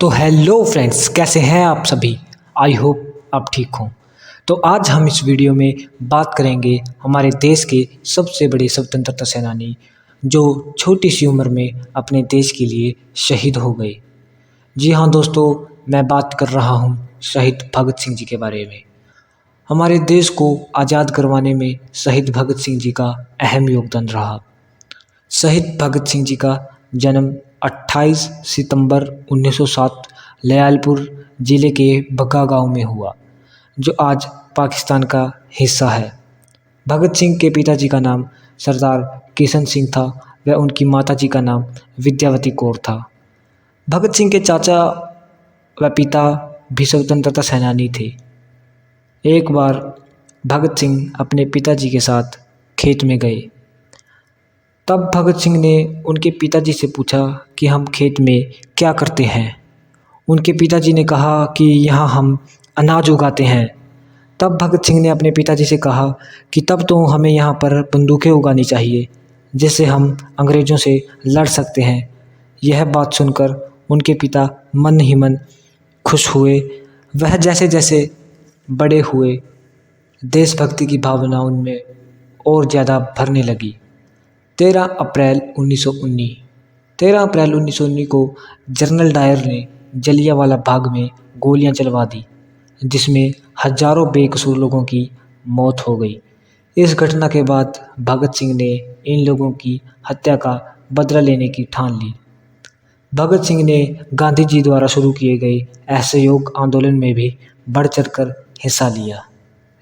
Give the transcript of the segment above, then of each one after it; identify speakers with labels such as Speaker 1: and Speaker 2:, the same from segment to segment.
Speaker 1: तो hello friends, कैसे हैं आप सभी। आई होप आप ठीक हों। तो आज हम इस वीडियो में बात करेंगे हमारे देश के सबसे बड़े स्वतंत्रता सेनानी जो छोटी सी उम्र में अपने देश के लिए शहीद हो गए। जी हाँ दोस्तों, मैं बात कर रहा हूँ शहीद भगत सिंह जी के बारे में। हमारे देश को आज़ाद करवाने में शहीद भगत सिंह जी का अहम योगदान रहा। शहीद भगत सिंह जी का जन्म 28 सितंबर 1907 लयालपुर ज़िले के बग्गा गांव में हुआ, जो आज पाकिस्तान का हिस्सा है। भगत सिंह के पिताजी का नाम सरदार किशन सिंह था व उनकी माताजी का नाम विद्यावती कौर था। भगत सिंह के चाचा व पिता भी स्वतंत्रता सेनानी थे। एक बार भगत सिंह अपने पिताजी के साथ खेत में गए। तब भगत सिंह ने उनके पिताजी से पूछा कि हम खेत में क्या करते हैं। उनके पिताजी ने कहा कि यहाँ हम अनाज उगाते हैं। तब भगत सिंह ने अपने पिताजी से कहा कि तब तो हमें यहाँ पर बंदूकें उगानी चाहिए, जिससे हम अंग्रेज़ों से लड़ सकते हैं। यह बात सुनकर उनके पिता मन ही मन खुश हुए। वह जैसे जैसे बड़े हुए, देशभक्ति की भावना उनमें और ज़्यादा भरने लगी। 13 अप्रैल 1919 को जनरल डायर ने जलियांवाला बाग में गोलियां चलवा दी, जिसमें हजारों बेकसूर लोगों की मौत हो गई। इस घटना के बाद भगत सिंह ने इन लोगों की हत्या का बदला लेने की ठान ली। भगत सिंह ने गांधी जी द्वारा शुरू किए गए असहयोग आंदोलन में भी बढ़ चढ़कर हिस्सा लिया,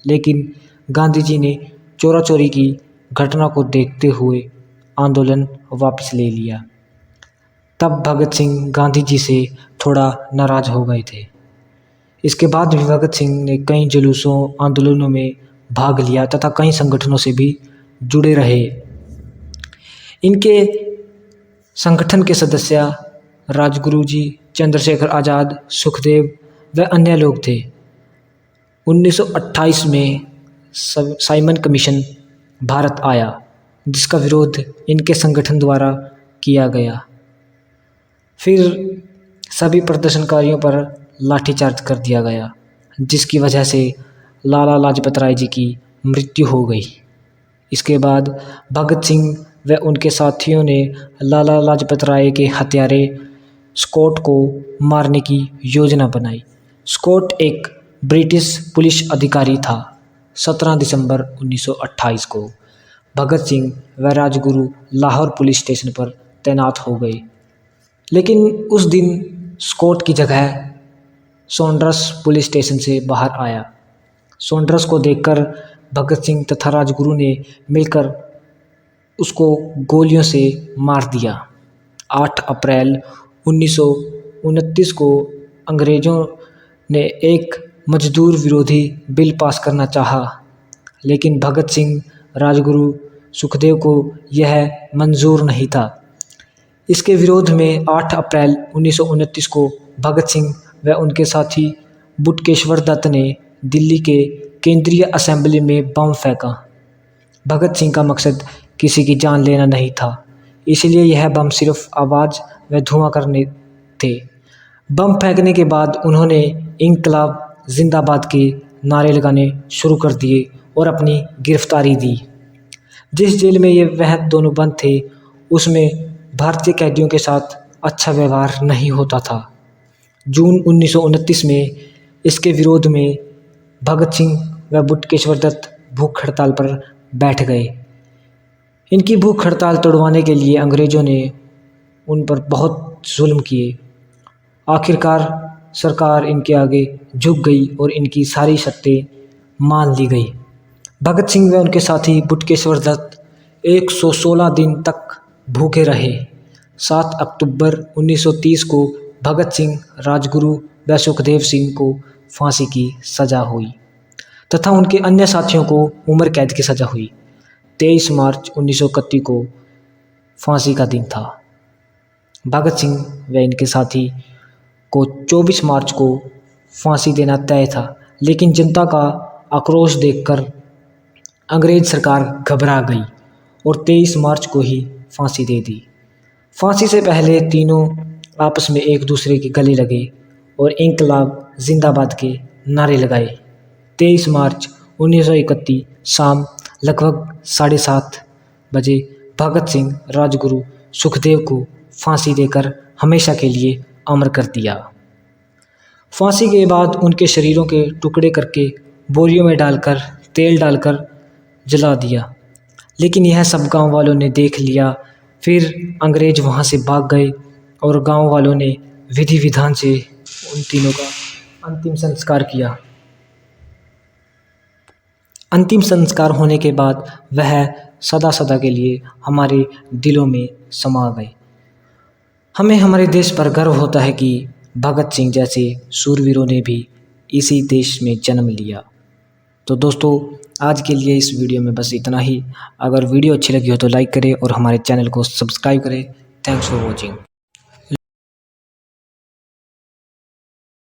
Speaker 1: लेकिन गांधी जी ने चोरा चोरी की घटना को देखते हुए आंदोलन वापस ले लिया। तब भगत सिंह गांधी जी से थोड़ा नाराज हो गए थे। इसके बाद भी भगत सिंह ने कई जुलूसों आंदोलनों में भाग लिया तथा कई संगठनों से भी जुड़े रहे। इनके संगठन के सदस्य राजगुरु जी, चंद्रशेखर आज़ाद, सुखदेव व अन्य लोग थे। 1928 में साइमन कमीशन भारत आया, जिसका विरोध इनके संगठन द्वारा किया गया। फिर सभी प्रदर्शनकारियों पर लाठीचार्ज कर दिया गया, जिसकी वजह से लाला लाजपत राय जी की मृत्यु हो गई। इसके बाद भगत सिंह व उनके साथियों ने लाला लाजपत राय के हत्यारे स्कॉट को मारने की योजना बनाई। स्कॉट एक ब्रिटिश पुलिस अधिकारी था। 17 दिसंबर 1928 को भगत सिंह व राजगुरु लाहौर पुलिस स्टेशन पर तैनात हो गए, लेकिन उस दिन स्कॉट की जगह सॉन्डर्स पुलिस स्टेशन से बाहर आया। सॉन्डर्स को देखकर भगत सिंह तथा राजगुरु ने मिलकर उसको गोलियों से मार दिया। 8 अप्रैल 1929 को अंग्रेज़ों ने एक मजदूर विरोधी बिल पास करना चाहा, लेकिन भगत सिंह, राजगुरु, सुखदेव को यह मंजूर नहीं था। इसके विरोध में 8 अप्रैल 1929 को भगत सिंह व उनके साथी बटुकेश्वर दत्त ने दिल्ली के केंद्रीय असेंबली में बम फेंका। भगत सिंह का मकसद किसी की जान लेना नहीं था, इसलिए यह बम सिर्फ आवाज़ व धुआं करने थे। बम फेंकने के बाद उन्होंने इंकलाब जिंदाबाद के नारे लगाने शुरू कर दिए और अपनी गिरफ्तारी दी। जिस जेल में ये वह दोनों बंद थे, उसमें भारतीय कैदियों के साथ अच्छा व्यवहार नहीं होता था। जून 1929 में इसके विरोध में भगत सिंह व बटुकेश्वर दत्त भूख हड़ताल पर बैठ गए। इनकी भूख हड़ताल तोड़वाने के लिए अंग्रेज़ों ने उन पर बहुत जुल्म किए। आखिरकार सरकार इनके आगे झुक गई और इनकी सारी शर्तें मान ली गई। भगत सिंह व उनके साथी बटुकेश्वर दत्त 116 दिन तक भूखे रहे। 7 अक्टूबर 1930 को भगत सिंह, राजगुरु व सुखदेव सिंह को फांसी की सज़ा हुई तथा उनके अन्य साथियों को उम्र कैद की सज़ा हुई। 23 मार्च 1931 को फांसी का दिन था। भगत सिंह व इनके साथी को 24 मार्च को फांसी देना तय था, लेकिन जनता का आक्रोश देखकर अंग्रेज सरकार घबरा गई और 23 मार्च को ही फांसी दे दी। फांसी से पहले तीनों आपस में एक दूसरे के गले लगे और इंकलाब जिंदाबाद के नारे लगाए। 23 मार्च 1931 शाम लगभग 7:30 बजे भगत सिंह राजगुरु सुखदेव को फांसी देकर हमेशा के लिए अमर कर दिया। फांसी के बाद उनके शरीरों के टुकड़े करके बोरियों में डालकर तेल डालकर जला दिया, लेकिन यह सब गांव वालों ने देख लिया। फिर अंग्रेज वहां से भाग गए और गांव वालों ने विधि विधान से उन तीनों का अंतिम संस्कार किया। अंतिम संस्कार होने के बाद वह सदा सदा के लिए हमारे दिलों में समा गए। हमें हमारे देश पर गर्व होता है कि भगत सिंह जैसे शूरवीरों ने भी इसी देश में जन्म लिया। तो दोस्तों, आज के लिए इस वीडियो में बस इतना ही। अगर वीडियो अच्छी लगी हो तो लाइक करें और हमारे चैनल को सब्सक्राइब करें। Thanks for watching.